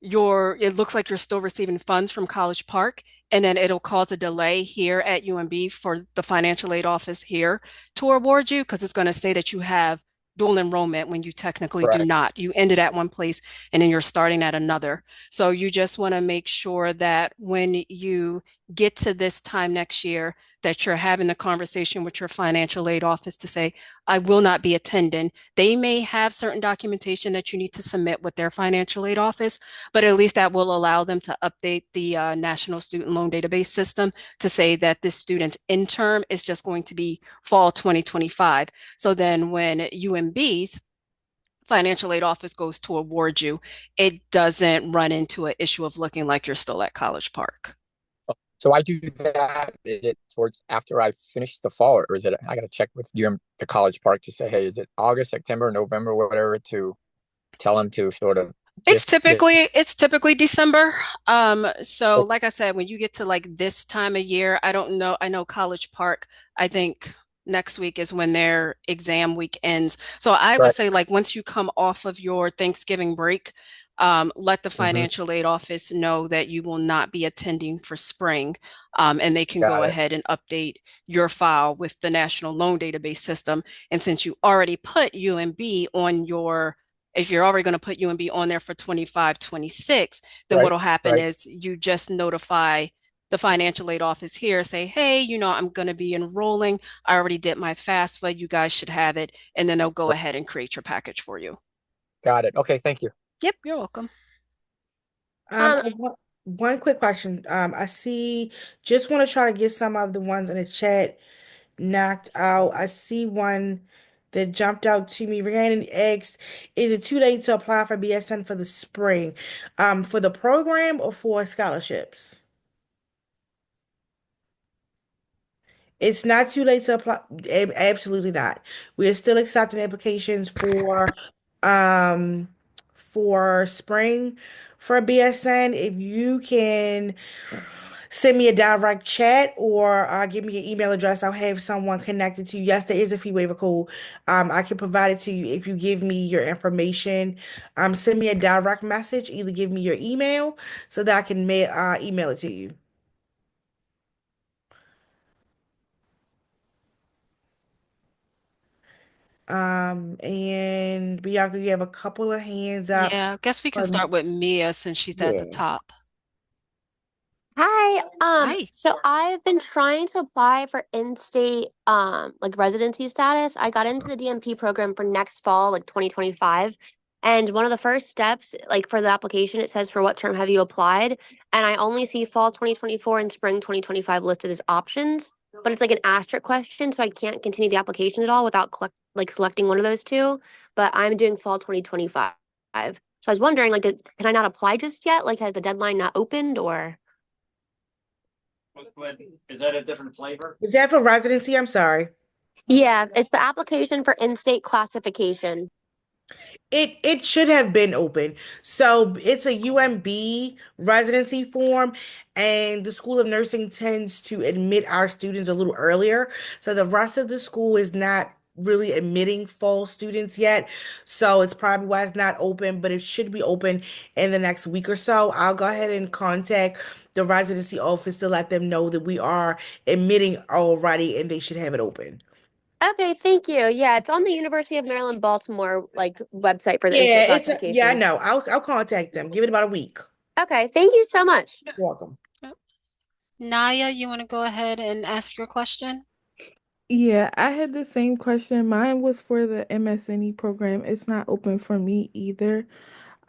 it looks like you're still receiving funds from College Park, and then it'll cause a delay here at UMB for the financial aid office here to award you because it's going to say that you have dual enrollment when you technically do Correct. not. You ended at one place and then you're starting at another. So you just want to make sure that when you get to this time next year, that you're having the conversation with your financial aid office to say, I will not be attending. They may have certain documentation that you need to submit with their financial aid office, but at least that will allow them to update the National Student Loan Database System to say that this student's interim is just going to be fall 2025. So then when UMB's financial aid office goes to award you, it doesn't run into an issue of looking like you're still at College Park. So I do that. Is it towards after I finish the fall, or is it I got to check with the College Park to say, hey, is it August, September, November, whatever, to tell them to sort of It's typically December. So oh, like I said, when you get to like this time of year, I don't know. I know College Park, I think next week is when their exam week ends. So I would right. say like once you come off of your Thanksgiving break, let the Hmm. financial aid office know that you will not be attending for spring. And they can go Got it. ahead and update your file with the National Loan Database System. And since you already put UMB on your if you're already going to put UMB on there for 25, 26, then Right. what'll happen Right. is you just notify the financial aid office here, say, hey, I'm going to be enrolling. I already did my FAFSA. You guys should have it. And then they'll go ahead and create your package for you. Got it. Okay, thank you. Yep, you're welcome. Um, One quick question. I see, just want to try to get some of the ones in the chat knocked out. I see one that jumped out to me. Rhiannon asked, is it too late to apply for BSN for the spring? For the program or for scholarships? It's not too late to apply. Absolutely not. We are still accepting applications um for spring for BSN. If you can send me a direct chat or give me your email address, I'll have someone connected to you. Yes, there is a fee waiver code. I can provide it to you if you give me your information. Send me a direct message. Either give me your email so that I can email it to you. And Bianca, you have a couple of hands up. Yeah, I guess we can Um, start with Mia since she's at the yeah. top. Hi. Hi. So I've been trying to apply for in-state like residency status. I got into the DMP program for next fall, like 2025. And one of the first steps, like for the application, it says for what term have you applied? And I only see fall 2024 and spring 2025 listed as options, but it's like an asterisk question, so I can't continue the application at all without selecting one of those two. But I'm doing fall 2025. So I was wondering, like, can I not apply just yet? Like, has the deadline not opened or? Is that a different flavor? Is that for residency? I'm sorry. Yeah, it's the application for in-state classification. It should have been open. So it's a UMB residency form, and the School of Nursing tends to admit our students a little earlier. So the rest of the school is not really admitting fall students yet. So it's probably why it's not open, but it should be open in the next week or so. I'll go ahead and contact the residency office to let them know that we are admitting already and they should have it open. Okay, thank you. Yeah, it's on the University of Maryland, Baltimore like website for the in-state Yeah, I classification. know. I'll contact them. Give it about a week. Okay, thank you so much. You're welcome. Yep. Naya, you want to go ahead and ask your question? Yeah, I had the same question. Mine was for the MSNE program. It's not open for me either.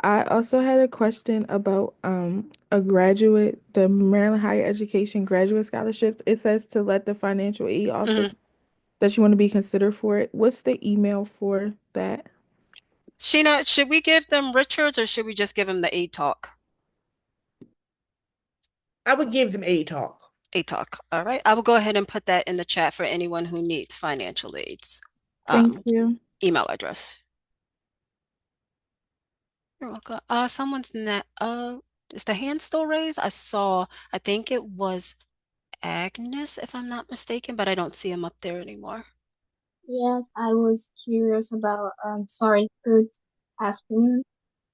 I also had a question about the Maryland Higher Education graduate scholarships. It says to let the financial aid office Mhm. that you want to be considered for it. What's the email for that? Sheena, should we give them Richards or should we just give them the A Talk? I would give them a talk. A Talk. All right. I will go ahead and put that in the chat for anyone who needs financial aids. Thank you. Email address. You're welcome. Is the hand still raised? I think it was Agnes, if I'm not mistaken, but I don't see him up there anymore. Yes, I was curious about, sorry, good afternoon.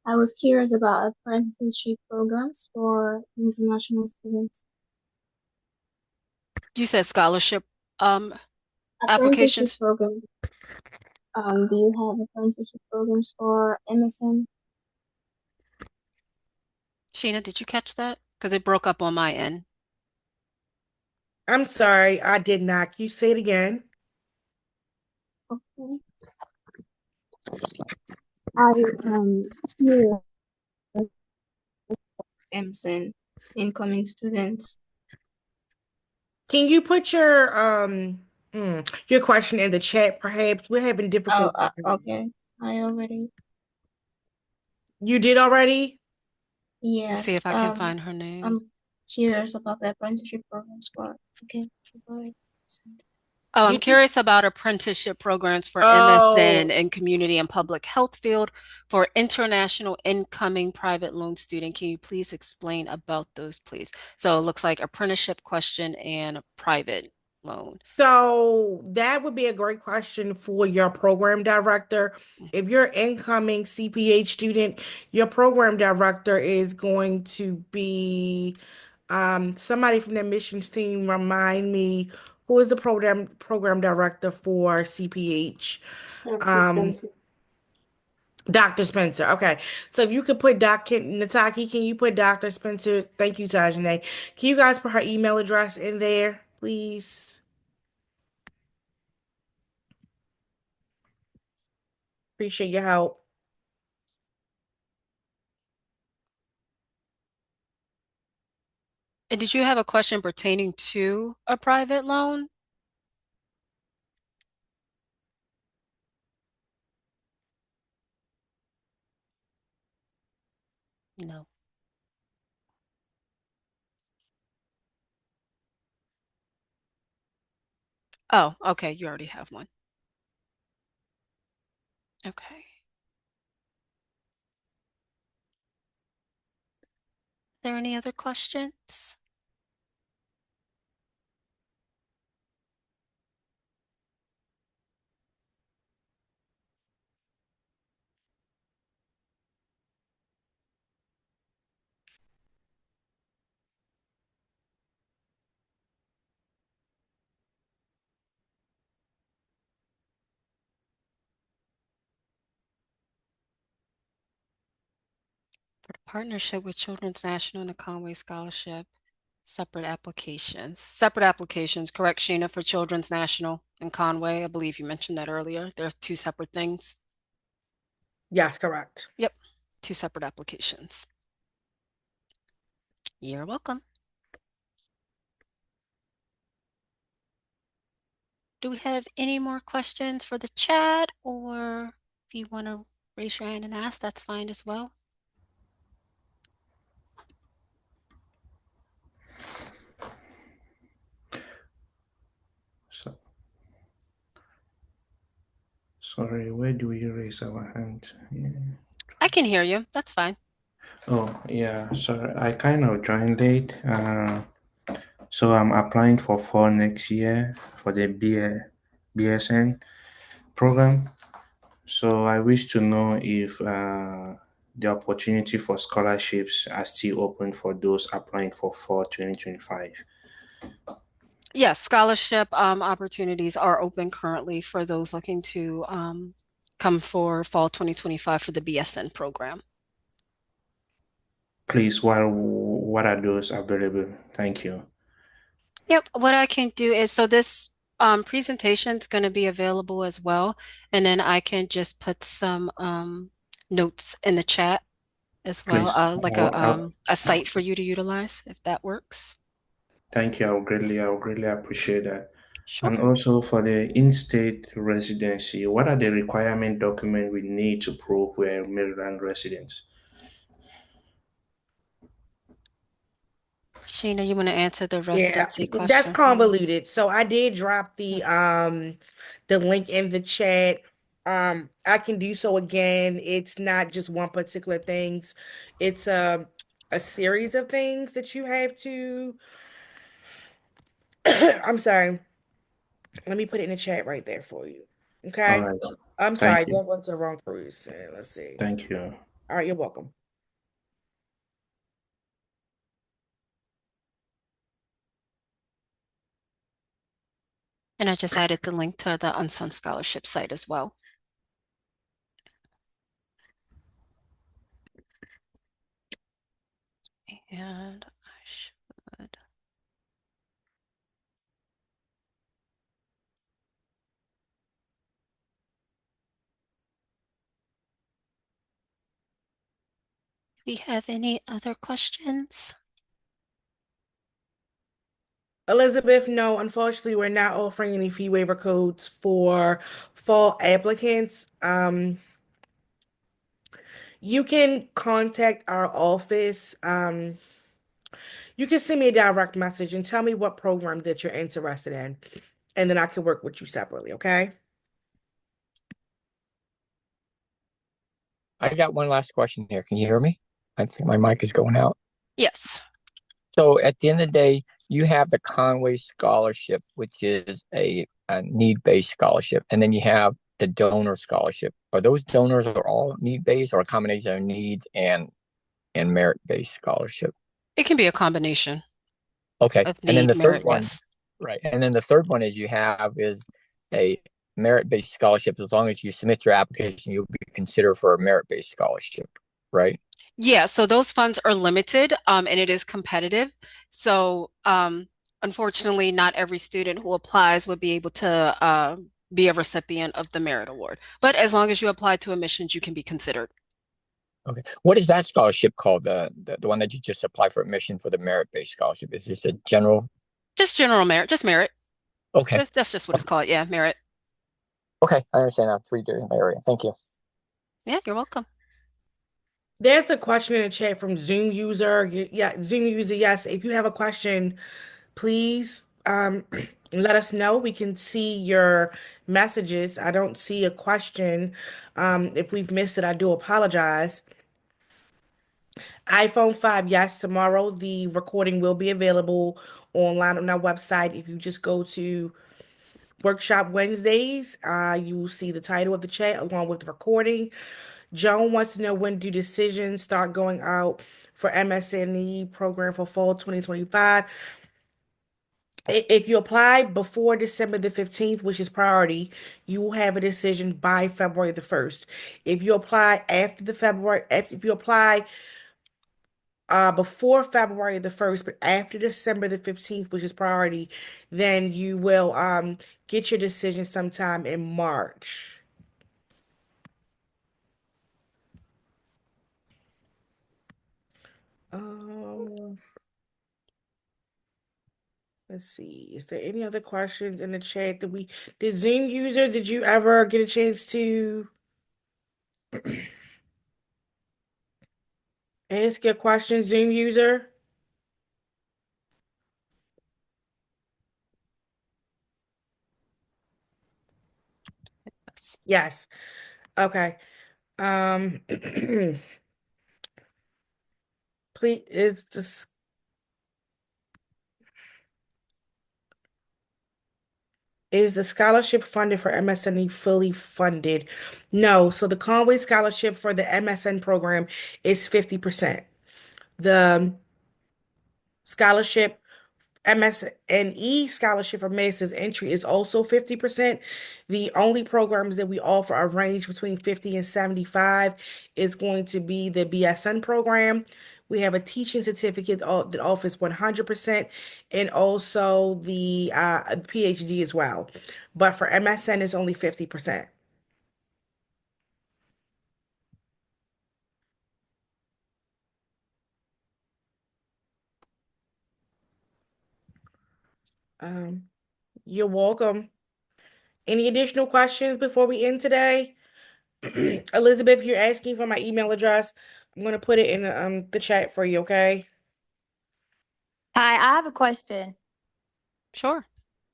I was curious about apprenticeship programs for international students. You said scholarship Apprenticeship applications. program. Do you have apprenticeship programs for MSN? Sheena, did you catch that? Because it broke up on my end. I'm sorry, I did not. Can you say it again? Okay. I curious MSN incoming students. Can you put your question in the chat, perhaps? We're having difficulty. Okay. I already. You did already? Let me see Yes. if I can find her name. I'm curious about the apprenticeship programs for. Okay. You've already sent. Oh, I'm You just curious about apprenticeship programs for MSN Oh, in community and public health field for international incoming private loan student. Can you please explain about those, please? So it looks like apprenticeship question and a private loan. so that would be a great question for your program director. If you're an incoming CPH student, your program director is going to be somebody from the admissions team. Remind me, who is the program director for CPH? Dr. Um, Spencer. Dr. Spencer. Okay. So if you could put Nataki, can you put Dr. Spencer? Thank you, Tajane. Can you guys put her email address in there, please? Appreciate your help. And did you have a question pertaining to a private loan? No. Oh, okay. You already have one. Okay. There any other questions? For the partnership with Children's National and the Conway Scholarship, separate applications. Separate applications, correct, Sheena, for Children's National and Conway? I believe you mentioned that earlier. They're two separate things. Yes, correct. Yep, two separate applications. You're welcome. Do we have any more questions for the chat, or if you want to raise your hand and ask, that's fine as well. So, sorry, where do we raise our hand? Yeah. I can hear you. That's fine. Oh, yeah, sorry, I kind of joined late. So I'm applying for fall next year for the BSN program. So I wish to know if the opportunity for scholarships are still open for those applying for fall 2025. Yes, scholarship opportunities are open currently for those looking to come for fall 2025 for the BSN program. Please, what are those available? Thank you. Yep, what I can do is, so this presentation is going to be available as well, and then I can just put some notes in the chat as well, Please, like a site for you to utilize if that works. thank you. I would greatly appreciate that. Sure. And also for the in-state residency, what are the requirement documents we need to prove we're Maryland residents? Sheena, you want to answer the Yeah, residency that's question for me? convoluted. So I did drop the link in the chat. I can do so again. It's not just one particular things. It's a series of things that you have to I'm sorry. Let me put it in the chat right there for you. All Okay? right. I'm sorry, Thank you. that was the wrong person. Let's see. Thank you. All right, you're welcome. And I just added the link to the UMSON scholarship site as well. And I should. Do we have any other questions? Elizabeth, no, unfortunately, we're not offering any fee waiver codes for fall applicants. You can contact our office. You can send me a direct message and tell me what program that you're interested in, and then I can work with you separately, okay? I got one last question here. Can you hear me? I think my mic is going out. Yes. So at the end of the day, you have the Conway Scholarship, which is a need-based scholarship, and then you have the donor scholarship. Are those donors are all need-based or a combination of needs and merit-based scholarship? It can be a combination Okay. of And then need, the third merit, one, yes. right. And then the third one is you have is a merit-based scholarships. As long as you submit your application, you'll be considered for a merit-based scholarship, right? Yeah, so those funds are limited, and it is competitive. So, unfortunately, not every student who applies would be able to be a recipient of the merit award. But as long as you apply to admissions, you can be considered. Okay. What is that scholarship called? The one that you just apply for admission for the merit-based scholarship? Is this a general? Just general merit, just merit. Okay. That's just what it's called. Yeah, merit. Okay, I understand now. 3 different area. Thank you. Yeah, you're welcome. There's a question in the chat from Zoom user. Yeah, Zoom user, yes. If you have a question, please let us know. We can see your messages. I don't see a question. If we've missed it, I do apologize. iPhone 5, yes, tomorrow the recording will be available online on our website. If you just go to Workshop Wednesdays, you will see the title of the chat along with the recording. Joan wants to know, when do decisions start going out for MSNE program for fall 2025? If you apply before December the 15th, which is priority, you will have a decision by February the 1st. If you apply if you apply before February the 1st, but after December the 15th, which is priority, then you will get your decision sometime in March. Um, let's see. Is there any other questions in the chat that did Zoom user, did you ever get a chance to ask your question, Zoom user? Yes. Okay. Please, is the scholarship funded for MSNE fully funded? No. So the Conway scholarship for the MSN program is 50%. The scholarship MSNE scholarship for master's entry is also 50%. The only programs that we offer a range between 50 and 75 is going to be the BSN program. We have a teaching certificate that offers 100% and also the PhD as well. But for MSN, it's only 50%. Um, you're welcome. Any additional questions before we end today? Elizabeth, you're asking for my email address. I'm gonna put it in the chat for you, okay? Hi, I have a question. Sure.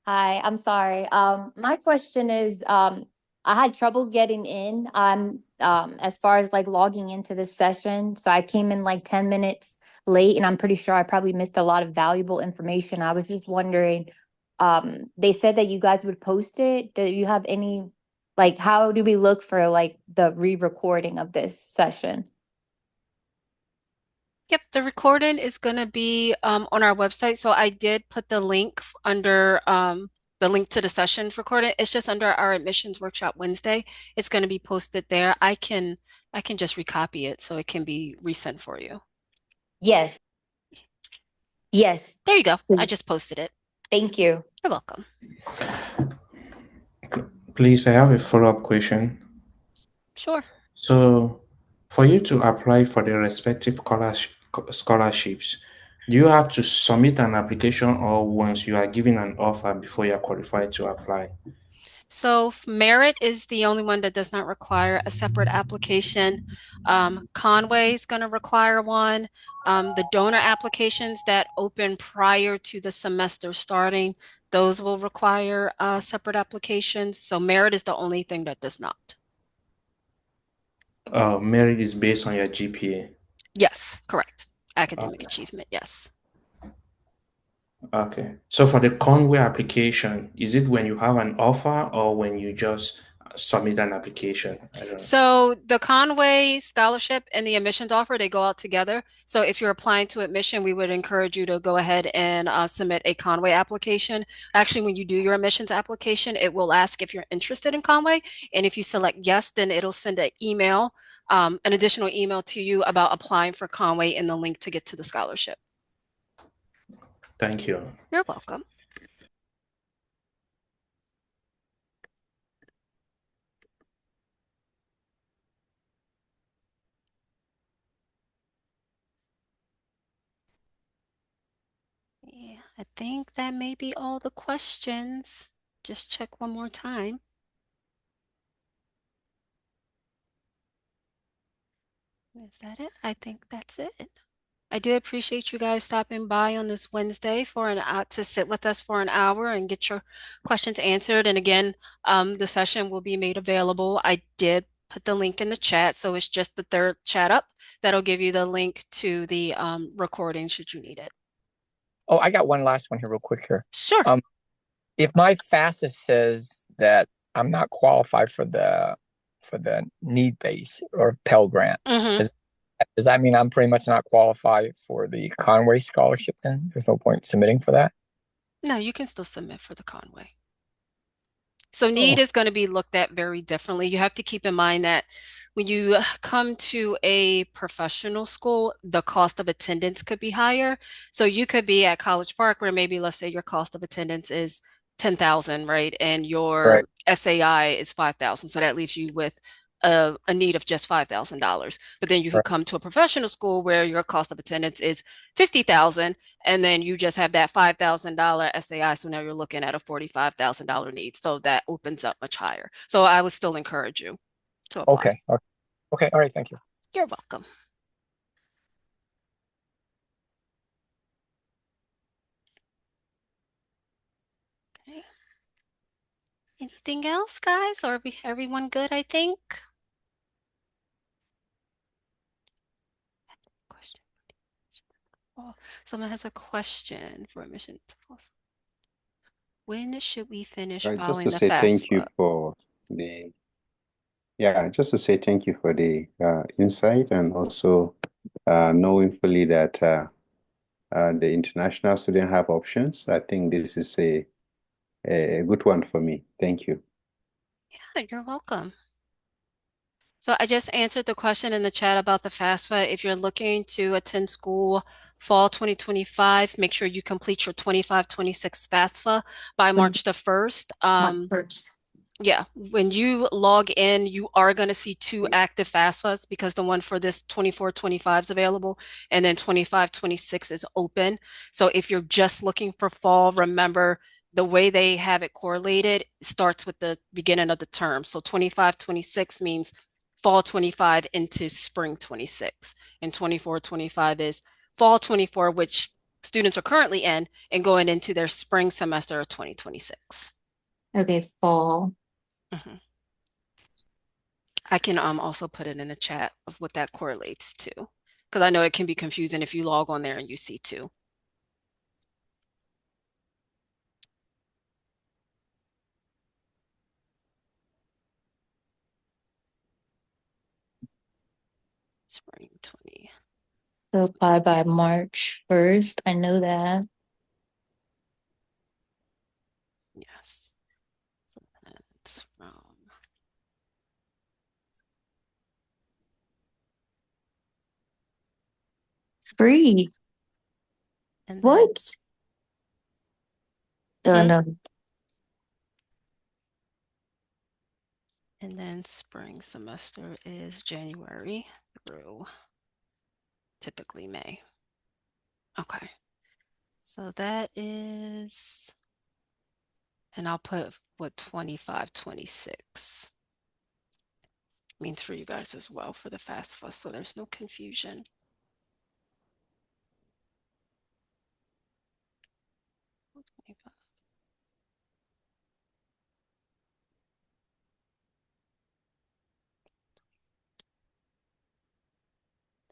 Hi, I'm sorry. My question is, I had trouble getting in on, as far as like logging into this session. So I came in like 10 minutes late, and I'm pretty sure I probably missed a lot of valuable information. I was just wondering, they said that you guys would post it. Do you have any, like, how do we look for like the re-recording of this session? Yep, the recording is going to be on our website. So I did put the link under the link to the sessions recording. It's just under our admissions workshop Wednesday. It's going to be posted there. I can just recopy it so it can be resent for you. Yes. Yes, There you go. I please. just posted it. Thank you. You're welcome. Please, I have a follow-up question. Sure. So, for you to apply for the respective scholarships, do you have to submit an application, or once you are given an offer before you are qualified to apply? So merit is the only one that does not require a separate application. Conway is going to require one. The donor applications that open prior to the semester starting, those will require separate applications. So merit is the only thing that does not. Merit is based on your GPA. Yes, correct. Academic Okay. achievement, yes. Okay. So for the Conway application, is it when you have an offer or when you just submit an application? I don't know. So the Conway scholarship and the admissions offer, they go out together. So if you're applying to admission, we would encourage you to go ahead and submit a Conway application. Actually, when you do your admissions application, it will ask if you're interested in Conway. And if you select yes, then it'll send an email, an additional email to you about applying for Conway and the link to get to the scholarship. Thank you. You're welcome. Yeah, I think that may be all the questions. Just check one more time. Is that it? I think that's it. I do appreciate you guys stopping by on this Wednesday for an hour to sit with us for an hour and get your questions answered. And again, the session will be made available. I did put the link in the chat, so it's just the third chat up that'll give you the link to the recording should you need it. Oh, I got one last one here real quick here. Sure. If my FAFSA says that I'm not qualified for the need base or Pell Grant, does that mean I'm pretty much not qualified for the Conway scholarship then? There's no point submitting for that? No, you can still submit for the Conway. So need is going to be looked at very differently. You have to keep in mind that when you come to a professional school, the cost of attendance could be higher. So you could be at College Park where maybe let's say your cost of attendance is 10,000, right? And your SAI is 5,000. So that leaves you with a need of just $5,000. But then you could come to a professional school where your cost of attendance is 50,000, and then you just have that $5,000 SAI. So now you're looking at a $45,000 need. So that opens up much higher. So I would still encourage you to apply. Okay. Okay. All right. Thank you. You're welcome. Okay. Anything else, guys? Or everyone good, I think? Question. Oh, someone has a question for admission to FAFSA. When should we finish Right, just filing to the say thank you FAFSA? for the just to say thank you for the insight, and also knowing fully that the international student have options. I think this is a good one for me. Thank you. Yeah, you're welcome. So I just answered the question in the chat about the FAFSA. If you're looking to attend school fall 2025, make sure you complete your 25-26 FAFSA by March the 1st. March 1st. Yeah, when you log in, you are going to see two active FAFSAs because the one for this 24-25 is available, and then 25-26 is open. So if you're just looking for fall, remember the way they have it correlated starts with the beginning of the term. So 25-26 means fall 25 into spring 26, and 24-25 is fall 24, which students are currently in, and going into their spring semester of 2026. Okay, fall. I can also put it in the chat of what that correlates to, because I know it can be confusing if you log on there and you see two. Spring 20. So apply by March 1st. I know that. Yes. So that's from Free. and What? Oh, no. And then spring semester is January through typically May. Okay. So that is, and I'll put what 25-26 means for you guys as well for the FAFSA, so there's no confusion.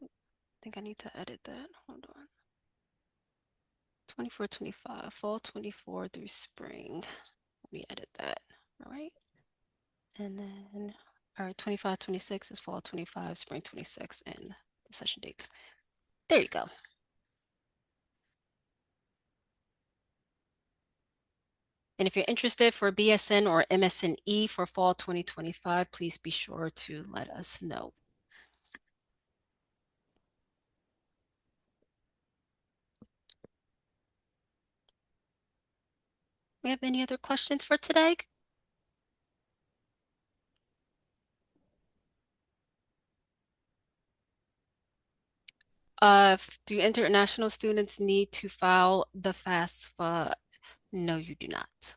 I think I need to edit that. Hold on. 24-25, fall 24 through spring. Let me edit that. All right. And then, all right, 25, 26 is fall 25, spring 26, and the session dates. There you go. And if you're interested for BSN or MSNE for fall 2025, please be sure to let us know. We have any other questions for today? Do international students need to file the FAFSA? No, you do not.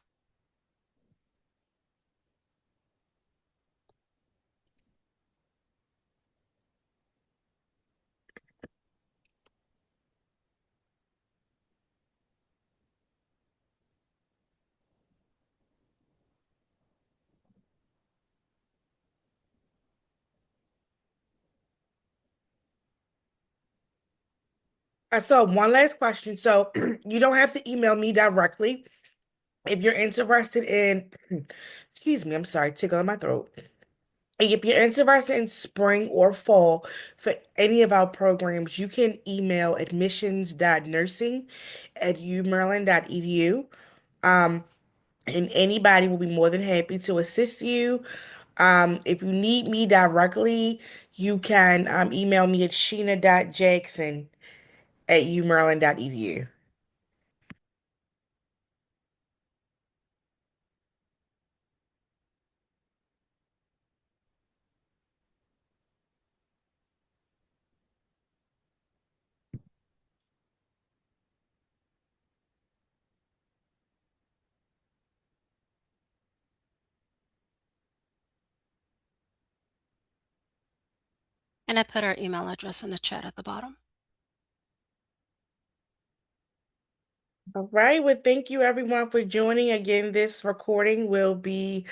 So one last question. So you don't have to email me directly if you're interested in, excuse me, I'm sorry, tickle in my throat. If you're interested in spring or fall for any of our programs, you can email admissions.nursing@umaryland.edu. And anybody will be more than happy to assist you. If you need me directly, you can email me at sheena.jackson@umaryland.edu. And I put our email address in the chat at the bottom. All right. Well, thank you everyone for joining. Again, this recording will be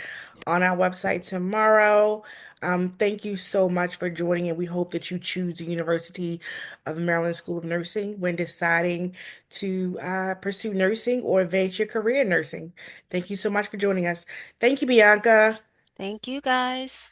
on our website tomorrow. Thank you so much for joining, and we hope that you choose the University of Maryland School of Nursing when deciding to pursue nursing or advance your career in nursing. Thank you so much for joining us. Thank you, Bianca. Thank you, guys.